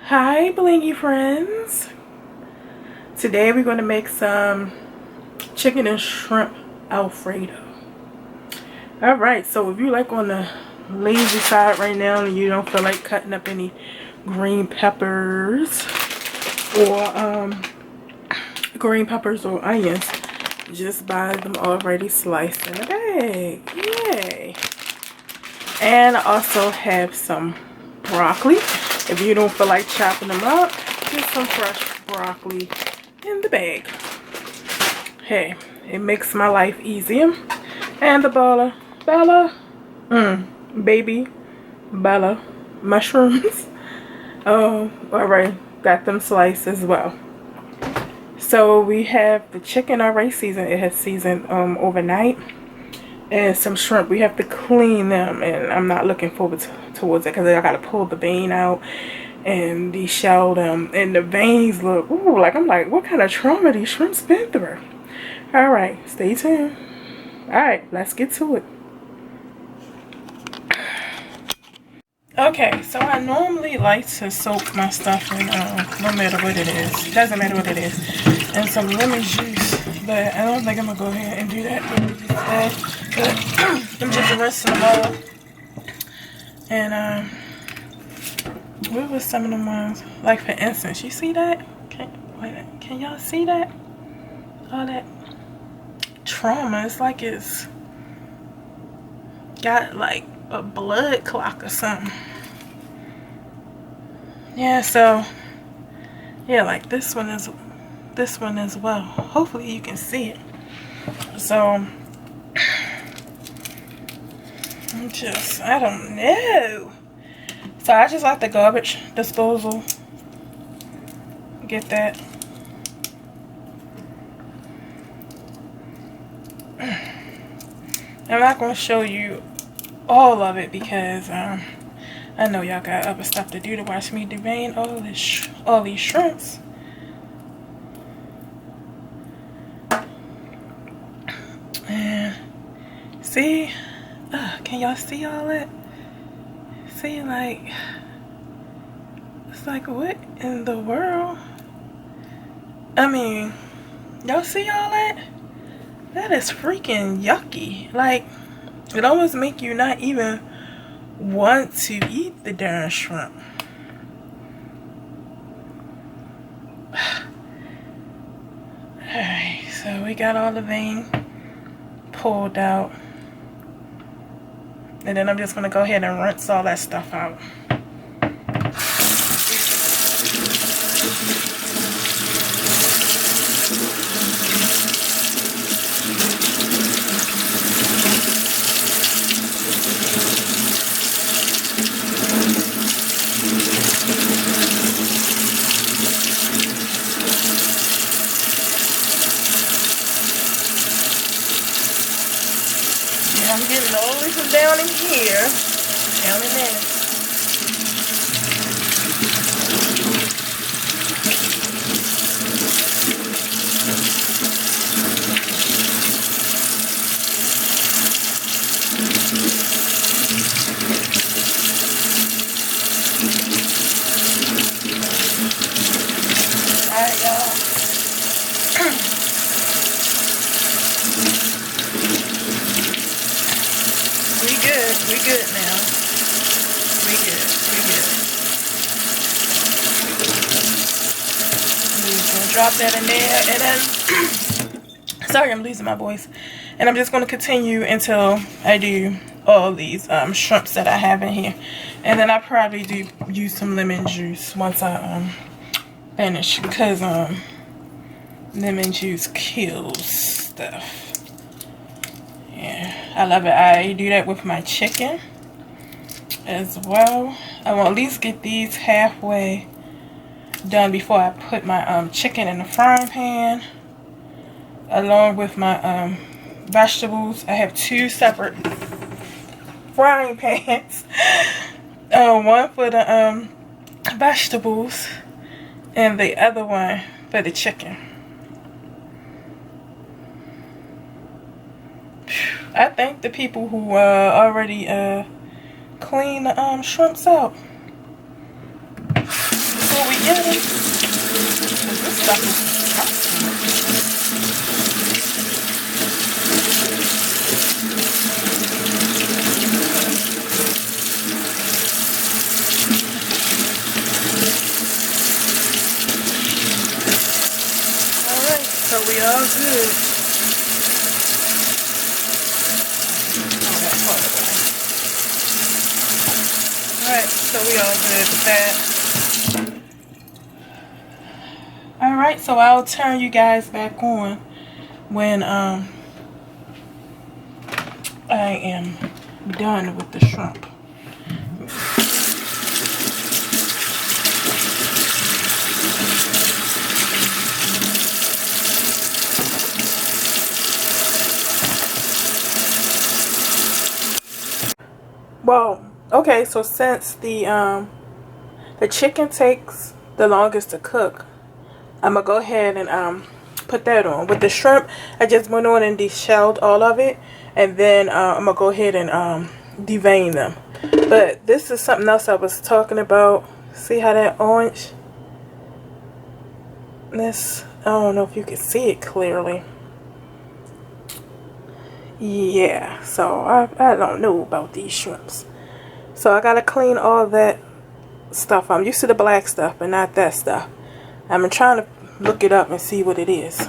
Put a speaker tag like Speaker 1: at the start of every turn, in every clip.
Speaker 1: Hi blingy friends. Today we're going to make some chicken and shrimp Alfredo. Alright, so if you like on the lazy side right now and you don't feel like cutting up any green peppers or onions, just buy them already sliced in a bag. Yay! And I also have some broccoli. If you don't feel like chopping them up, get some fresh broccoli in the bag. Hey, it makes my life easier. And the baby Bella mushrooms. Oh, alright, got them sliced as well. So we have the chicken already seasoned. It has seasoned overnight. And some shrimp. We have to clean them, and I'm not looking forward towards it because I gotta pull the vein out and deshell them, and the veins look I'm like, what kind of trauma these shrimps been through? All right, stay tuned. All right, let's get to it. Okay, so I normally like to soak my stuff in no matter what it is, doesn't matter what it is, and some lemon juice, but I don't think I'm gonna go ahead and do that instead. I'm just rinsing them all. And what was some of them ones? Like for instance, you see that? Can y'all see that? All that trauma. It's like it's got like a blood clot or something. Yeah, so yeah, like this one as well. Hopefully you can see it. So I don't know. So I just like the garbage disposal. Get that. I'm not going to show you all of it because I know y'all got other stuff to do to watch me devein all these shrimps. And see, can y'all see all that? See, like, it's like, what in the world? I mean, y'all see all that? That is freaking yucky. Like, it almost make you not even want to eat the darn shrimp. Alright, so we got all the vein pulled out. And then I'm just going to go ahead and rinse all that stuff out. I'm getting all the way from down in here, down in there. Alright, y'all. We good now. We good. I'm just gonna drop that in there, and then sorry, I'm losing my voice. And I'm just gonna continue until I do all these shrimps that I have in here, and then I probably do use some lemon juice once I finish, because lemon juice kills stuff. Yeah, I love it. I do that with my chicken as well. I will at least get these halfway done before I put my chicken in the frying pan, along with my vegetables. I have two separate frying pans. One for the vegetables and the other one for the chicken. I thank the people who already clean the shrimps out. So together. This stuff is disgusting. Alright, so we all good. Alright, so we all good with that. Alright, so I'll turn you guys back on when I am done with the shrimp. Well, okay, so since the chicken takes the longest to cook, I'm gonna go ahead and put that on. With the shrimp, I just went on and deshelled all of it, and then I'm gonna go ahead and devein them. But this is something else I was talking about. See how that orange? This, I don't know if you can see it clearly. Yeah, so I don't know about these shrimps. So I gotta clean all that stuff. I'm used to the black stuff, but not that stuff. I'm trying to look it up and see what it is.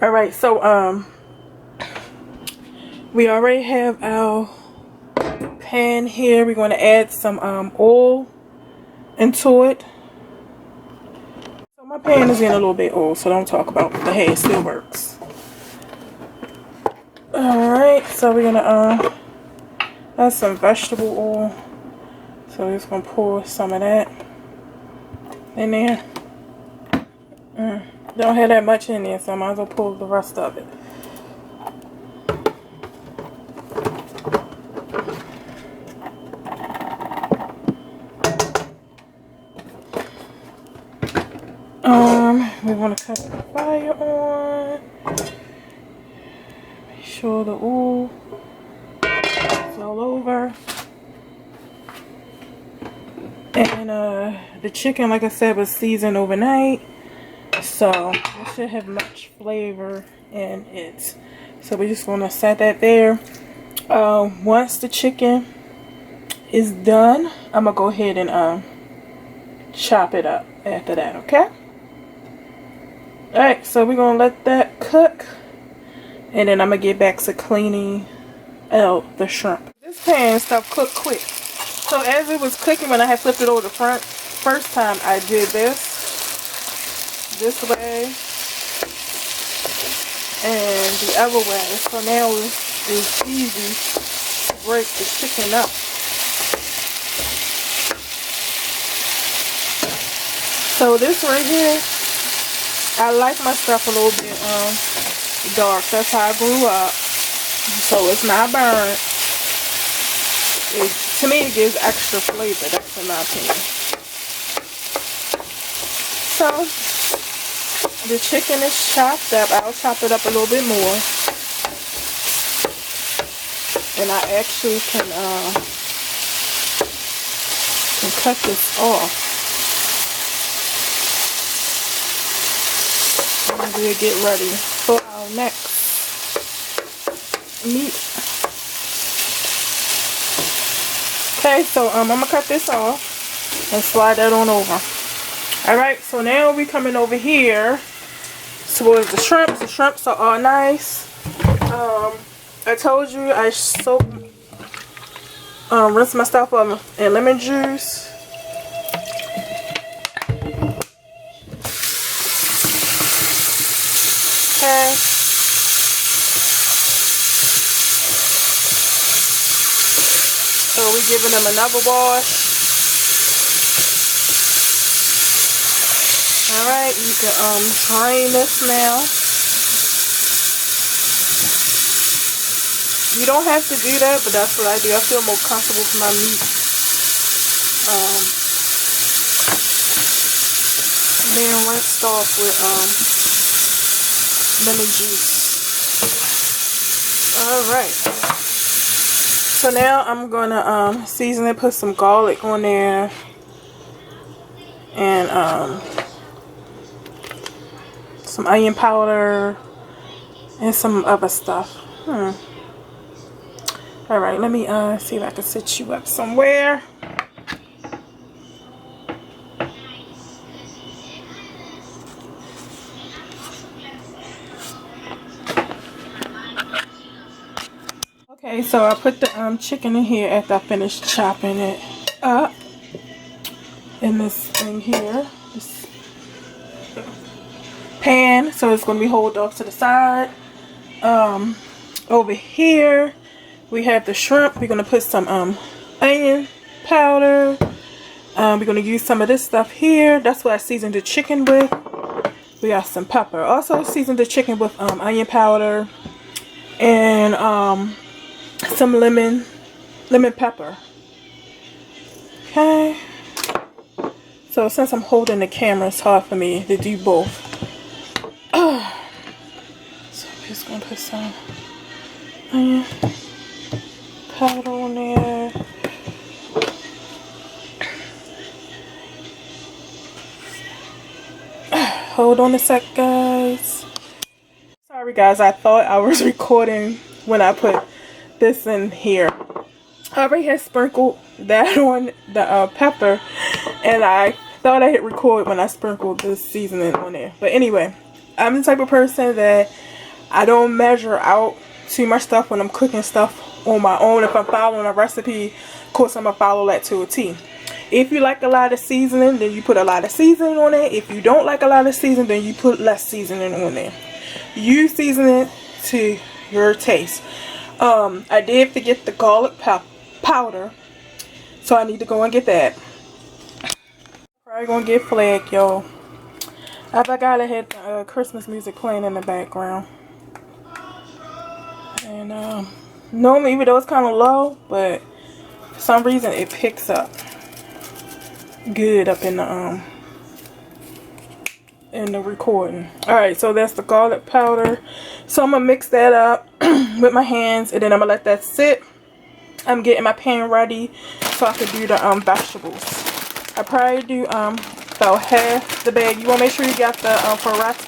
Speaker 1: Alright, so we already have our pan here. We're going to add some oil into it. So my pan is in a little bit oil, so don't talk about the hair. It still works. Alright, so we're gonna add some vegetable oil. So we're just gonna pour some of that in there. Don't have that much in there, so I might as well pour the rest of it. We want to cut the fire on. Make sure the oil is all over. And the chicken, like I said, was seasoned overnight, so it should have much flavor in it. So we're just going to set that there. Once the chicken is done, I'm gonna go ahead and chop it up after that. Okay. Alright, so we're gonna let that cook, and then I'm gonna get back to cleaning out the shrimp. This pan stuff cooked quick. So as it was cooking, when I had flipped it over the front, first time I did this way, and the other way. So now it's easy to break the chicken up. So this right here, I like my stuff a little bit dark. That's how I grew up. So it's not burnt. To me, it gives extra flavor. That's in my opinion. So the chicken is chopped up. I'll chop it up a little bit more, and I actually can cut this off. And we'll get ready for our next meat. Okay, so I'm gonna cut this off and slide that on over. Alright, so now we're coming over here towards the shrimps. The shrimps are all nice. I told you I rinse my stuff up in lemon juice. Okay. So we're giving them another wash. Alright, you can drain this now. You don't have to do that, but that's what I do. I feel more comfortable with my meat. Being rinsed off with lemon juice. Alright. So now I'm gonna season it, put some garlic on there. And some onion powder, and some other stuff. Alright, let me see if I can set you up somewhere. Okay, so I put the chicken in here after I finished chopping it up in this thing here, this pan. So it's going to be hold off to the side. Over here we have the shrimp. We're going to put some onion powder. We're going to use some of this stuff here. That's what I seasoned the chicken with. We got some pepper. Also seasoned the chicken with onion powder and some lemon pepper. Okay. So since I'm holding the camera, it's hard for me to do both. So we're just gonna put some onion powder on there. Hold on a sec, guys. Sorry guys, I thought I was recording when I put this in here. I already had sprinkled that on the pepper, and I thought I hit record when I sprinkled this seasoning on there. But anyway, I'm the type of person that I don't measure out too much stuff when I'm cooking stuff on my own. If I'm following a recipe, of course I'm gonna follow that to a T. If you like a lot of seasoning, then you put a lot of seasoning on it. If you don't like a lot of seasoning, then you put less seasoning on there. You season it to your taste. I did forget the garlic powder, so I need to go and get that. Probably gonna get flagged, y'all. I forgot I had Christmas music playing in the background, and normally even though it's kind of low, but for some reason it picks up good up in the recording. Alright, so that's the garlic powder. So I'm gonna mix that up with my hands, and then I'm gonna let that sit. I'm getting my pan ready so I can do the vegetables. I probably do about half the bag. You want to make sure you got the florets.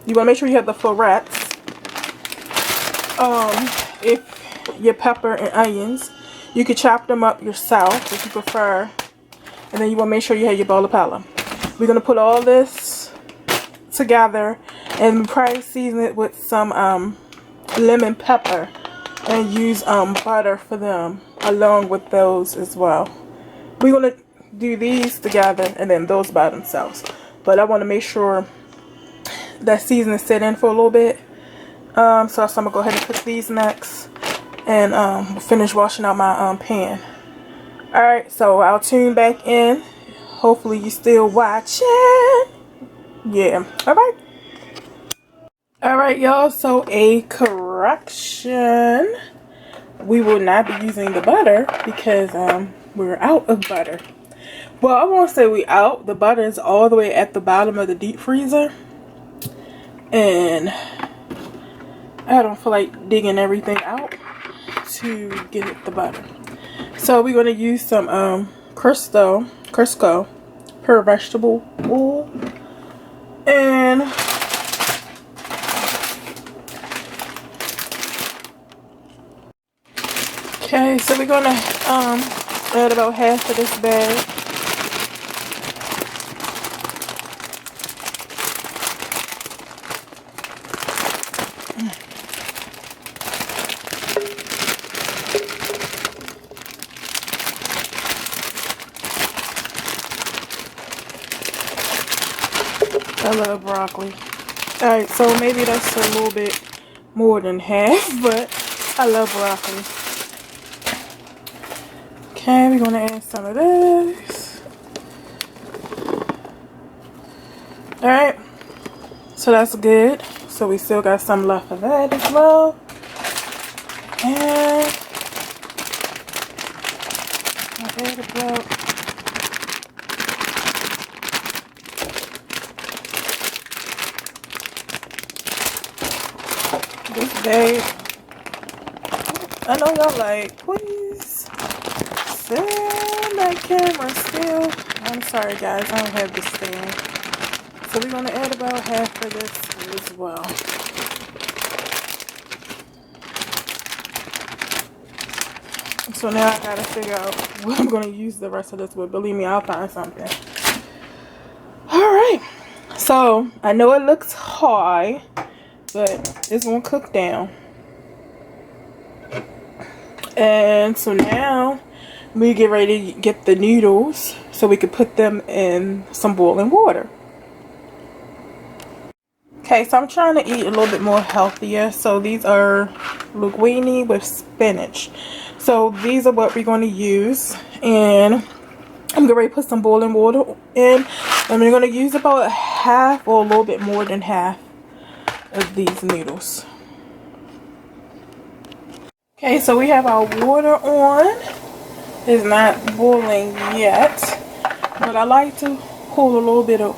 Speaker 1: You want to make sure you have the florets. If your pepper and onions, you could chop them up yourself if you prefer. And then you want to make sure you have your bowl of powder. We're going to put all this together and probably season it with some lemon pepper and use butter for them along with those as well. We're going to do these together and then those by themselves. But I want to make sure that seasoning set in for a little bit. So I'm going to go ahead and put these next and finish washing out my pan. Alright, so I'll tune back in. Hopefully you still watching. Yeah. Alright. Alright, y'all. So a correction. We will not be using the butter because we're out of butter. Well, I won't say we out. The butter is all the way at the bottom of the deep freezer. And I don't feel like digging everything out to get the butter. So we're going to use some Crisco per vegetable oil. And okay, so we're going to add about half of this bag. I love broccoli. Alright, so maybe that's a little bit more than half, but I love broccoli. Okay, we're going to add some of this. Alright, so that's good. So we still got some left of that as well. And I'll add about this bag. I know y'all like, please, sir. that camera still. I'm sorry guys, I don't have the stand. So we're going to add about half of this as well. So now I gotta figure out what I'm gonna use the rest of this with. Believe me, I'll find something. Alright. So I know it looks high, but it's gonna cook down. And so now we get ready to get the noodles so we can put them in some boiling water. Okay, so I'm trying to eat a little bit more healthier. So these are linguine with spinach. So these are what we're going to use. And I'm getting ready to put some boiling water in. And we're going to use about half or a little bit more than half of these noodles. Okay, so we have our water on. It's not boiling yet. But I like to pour a little bit of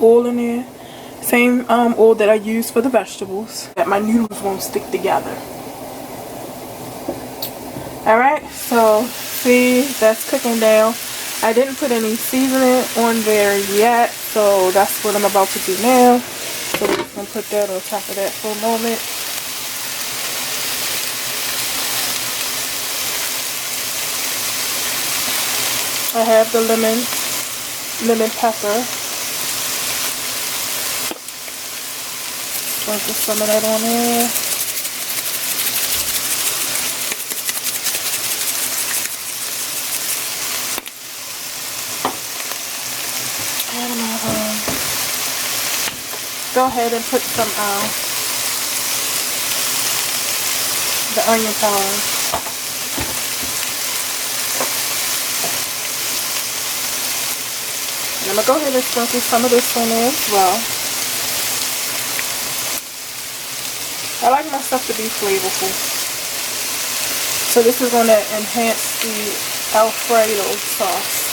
Speaker 1: oil in there. Same oil that I use for the vegetables, that my noodles won't stick together. Alright, so see, that's cooking down. I didn't put any seasoning on there yet, so that's what I'm about to do now. So we're just going to put that on top of that for a moment. I have the lemon pepper. Sprinkle some of that on there. And go ahead and put some the onion powder. And I'm gonna go ahead and sprinkle some of this on there as well. I like my stuff to be flavorful. So this is going to enhance the Alfredo sauce.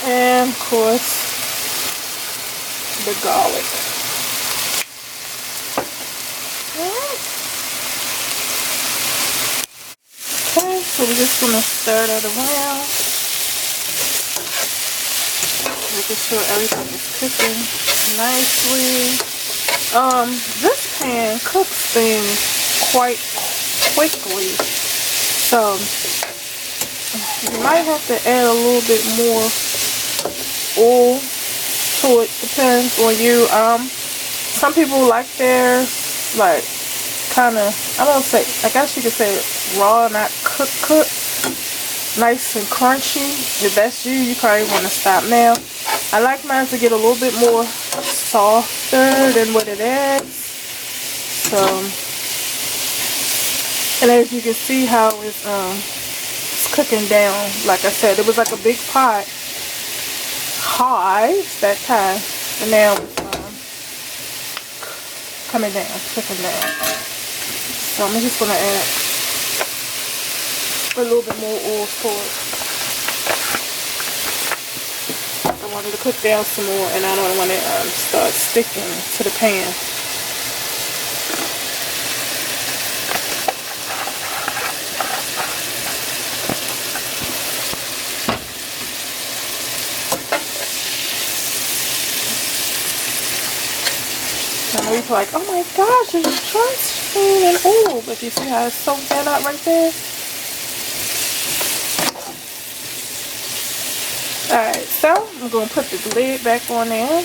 Speaker 1: And of course, the garlic. Okay, so we're just going to stir that around. Making sure everything is cooking nicely. This pan cooks things quite quickly, so you might have to add a little bit more oil to it. Depends on you. Some people like their kind of, I guess you could say raw, not cook. Nice and crunchy. If that's you, you probably want to stop now. I like mine to get a little bit more softer than what it is. So, and as you can see how it's cooking down. Like I said, it was like a big pot high that time, and now it's coming down, cooking down. So I'm just gonna add a little bit more oil for it. I want it to cook down some more, and I don't want it to start sticking to the pan. I know you're like, oh my gosh, it's transferring and oil, but you see how it's soaked that up right there? Alright, so I'm going to put the lid back on there.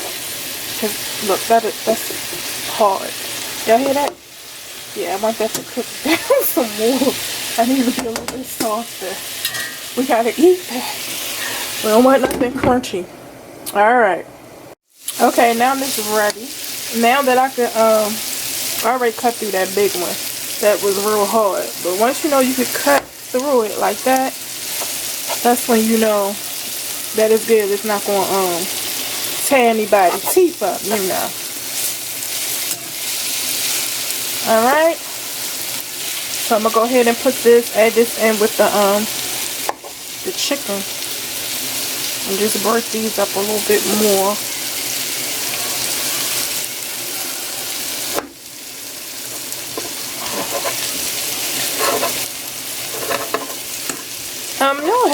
Speaker 1: Cause look, that's hard. Y'all hear that? Yeah, I want that to cook down some more. I need to be a little bit softer. We gotta eat that. We don't want nothing crunchy. Alright. Okay, now this is ready. Now that I could, I already cut through that big one. That was real hard. But once you know you could cut through it like that, that's when you know that it's good. It's not going to tear anybody's teeth up, you know. Alright. So I'm going to go ahead and add this in with the chicken. And just break these up a little bit more.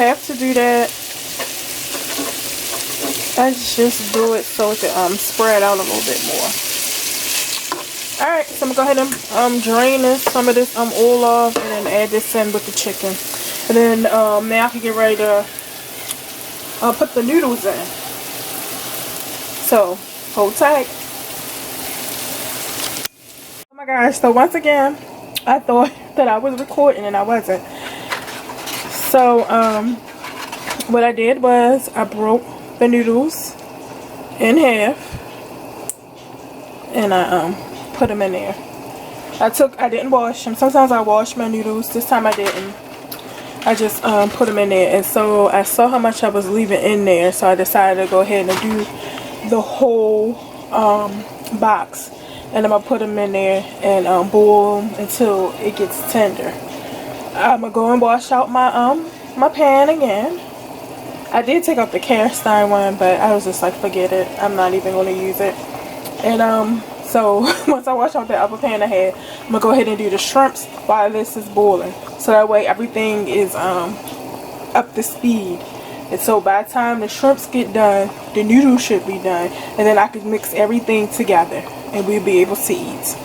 Speaker 1: have to do that. I just do it so it can spread out a little bit more. Alright, so I'm gonna go ahead and drain some of this oil off and then add this in with the chicken. And then now I can get ready to put the noodles in. So hold tight. Oh my gosh, so once again I thought that I was recording and I wasn't. So what I did was I broke the noodles in half and I put them in there. I didn't wash them. Sometimes I wash my noodles. This time I didn't. I just put them in there, and so I saw how much I was leaving in there, so I decided to go ahead and do the whole box, and I'm gonna put them in there and boil them until it gets tender. I'm gonna go and wash out my my pan again. I did take out the cast iron one, but I was just like, forget it, I'm not even gonna use it. And so once I wash out the other pan I had, I'm gonna go ahead and do the shrimps while this is boiling, so that way everything is up to speed. And so by the time the shrimps get done, the noodles should be done, and then I can mix everything together and we'll be able to eat.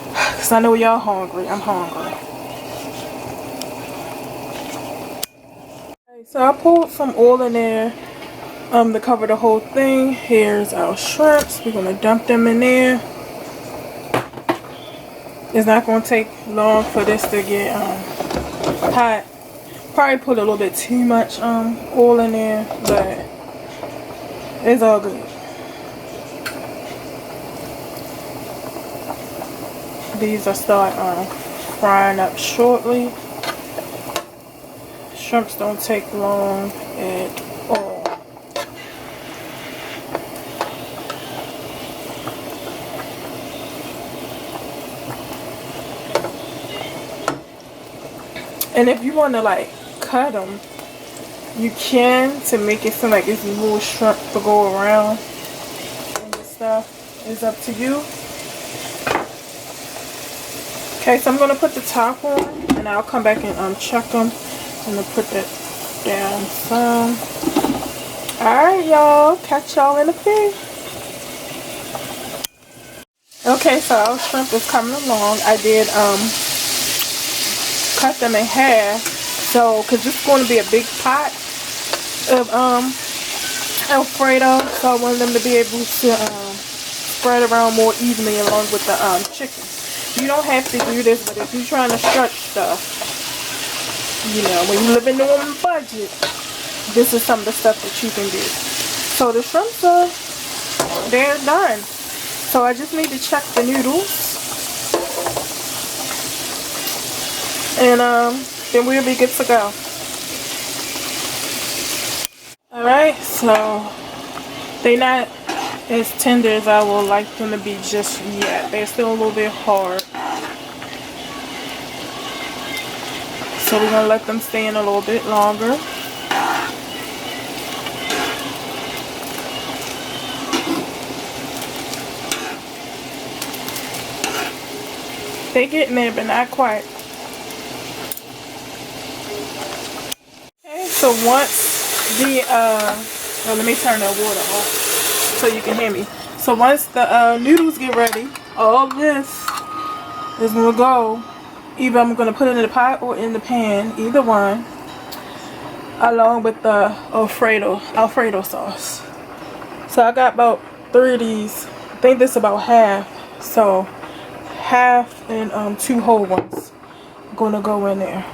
Speaker 1: Because I know y'all hungry. I'm hungry. Okay, so I pulled some oil in there to cover the whole thing. Here's our shrimps. We're going to dump them in there. It's not going to take long for this to get hot. Probably put a little bit too much oil in there, but it's all good. These will start frying up shortly. Shrimps don't take long at all. And if you want to like cut them, you can, to make it seem like it's more shrimp to go around and this stuff. Is up to you. Okay, so I'm going to put the top on and I'll come back and check them. I'm going to put that down some. Alright y'all, catch y'all in a bit. Okay, so our shrimp is coming along. I did cut them in half, so because this is going to be a big pot of Alfredo, so I wanted them to be able to spread around more evenly along with the chicken. You don't have to do this, but if you're trying to stretch stuff, you know, when you live in a budget, this is some of the stuff that you can do. So the shrimps they're done. So I just need to check the noodles. And then we'll be good to go. Alright, so they're not as tender as I would like them to be just yet. They're still a little bit hard. So we're going to let them stay in a little bit longer. They getting there, but not quite. Okay, so once the let me turn the water off so you can hear me. So once the noodles get ready, all this is gonna go. Either I'm gonna put it in the pot or in the pan, either one, along with the Alfredo sauce. So I got about 3 of these. I think this is about half. So half and 2 whole ones gonna go in there.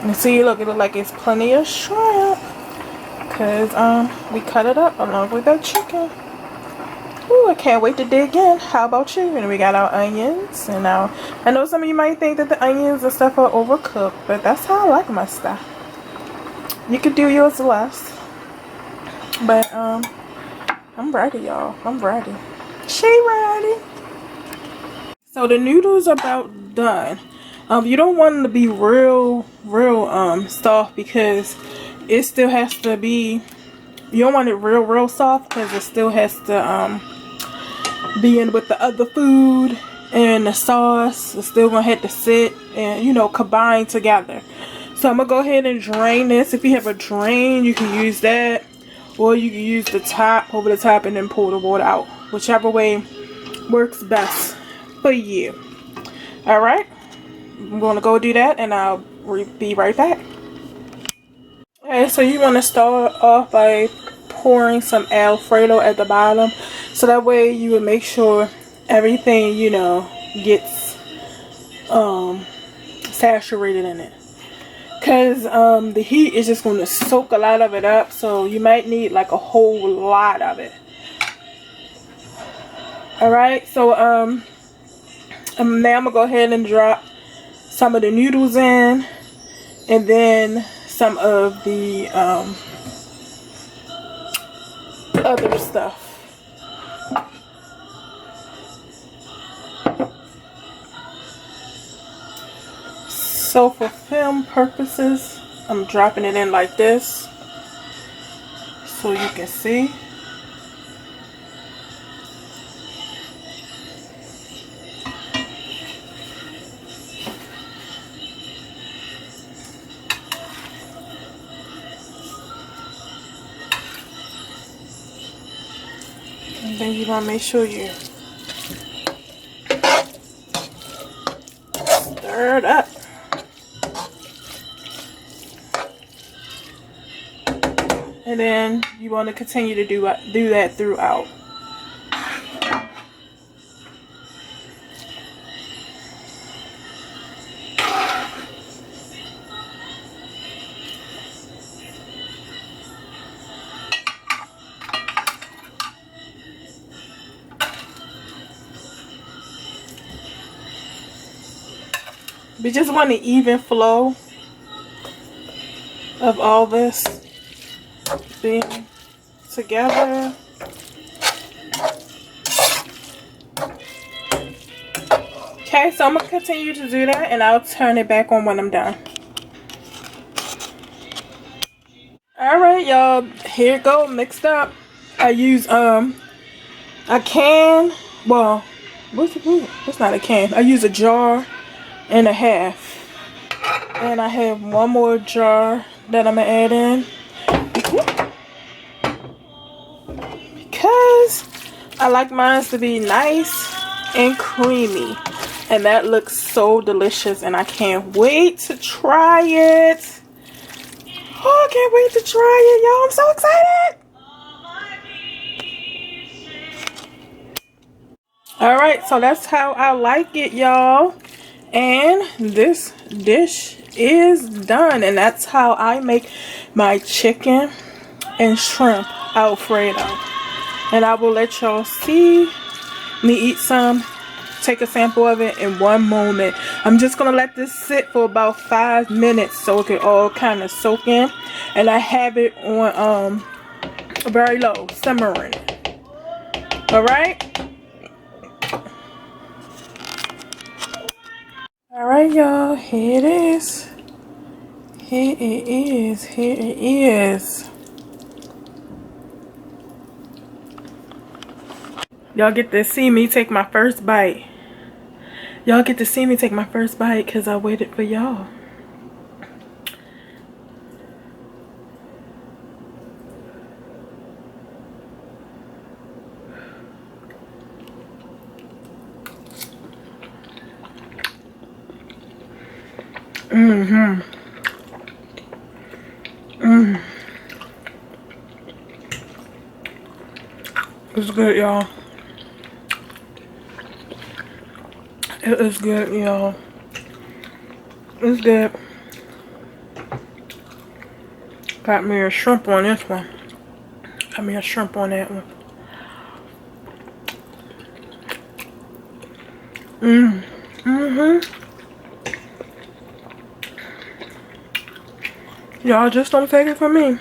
Speaker 1: And see, look, it looks like it's plenty of shrimp, because we cut it up along with that chicken. Ooh, I can't wait to dig in. How about you? And we got our onions, and now I know some of you might think that the onions and stuff are overcooked, but that's how I like my stuff. You could do yours less, but I'm ready, y'all. I'm ready. She ready. So the noodles are about done. You don't want them to be real soft, because it still has to be, you don't want it real soft, because it still has to be in with the other food and the sauce is still gonna have to sit and, you know, combine together. So I'm gonna go ahead and drain this. If you have a drain, you can use that, or you can use the top, over the top, and then pull the water out, whichever way works best for you. All right, I'm gonna go do that, and I'll be right back. Okay, so you want to start off by pouring some Alfredo at the bottom, so that way you would make sure everything, you know, gets saturated in it, because the heat is just going to soak a lot of it up, so you might need like a whole lot of it. All right, so now I'm gonna go ahead and drop some of the noodles in, and then some of the other stuff. So for film purposes, I'm dropping it in like this so you can see. And then you want to make sure you stir it up. And then you want to continue to do that throughout. We just want an even flow of all this being together. Okay, so I'm going to continue to do that, and I'll turn it back on when I'm done. Alright, y'all, here it go, mixed up. I use a can, well, what's not a can? I use a jar and a half. And I have one more jar that I'm going to add in. Because I like mine to be nice and creamy. And that looks so delicious, and I can't wait to try it. Oh, I can't wait to try it, y'all. I'm so excited. Alright, so that's how I like it, y'all. And this dish is done. And that's how I make my chicken and shrimp Alfredo. And I will let y'all see me eat some, take a sample of it in one moment. I'm just going to let this sit for about 5 minutes so it can all kind of soak in. And I have it on very low, simmering. Alright? Alright, y'all, here it is. Here it is. Here it is. Y'all get to see me take my first bite. Y'all get to see me take my first bite because I waited for y'all. It's good, y'all. It is good, y'all. It's good. Got me a shrimp on this one. Got me a shrimp on that one. Y'all just don't take it from me.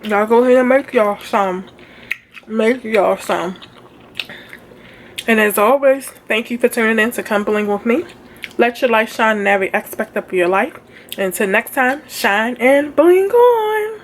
Speaker 1: Y'all go ahead and make y'all some. Make y'all some. And as always, thank you for tuning in to Come Bling with me. Let your light shine in every aspect of your life. And until next time, shine and bling on.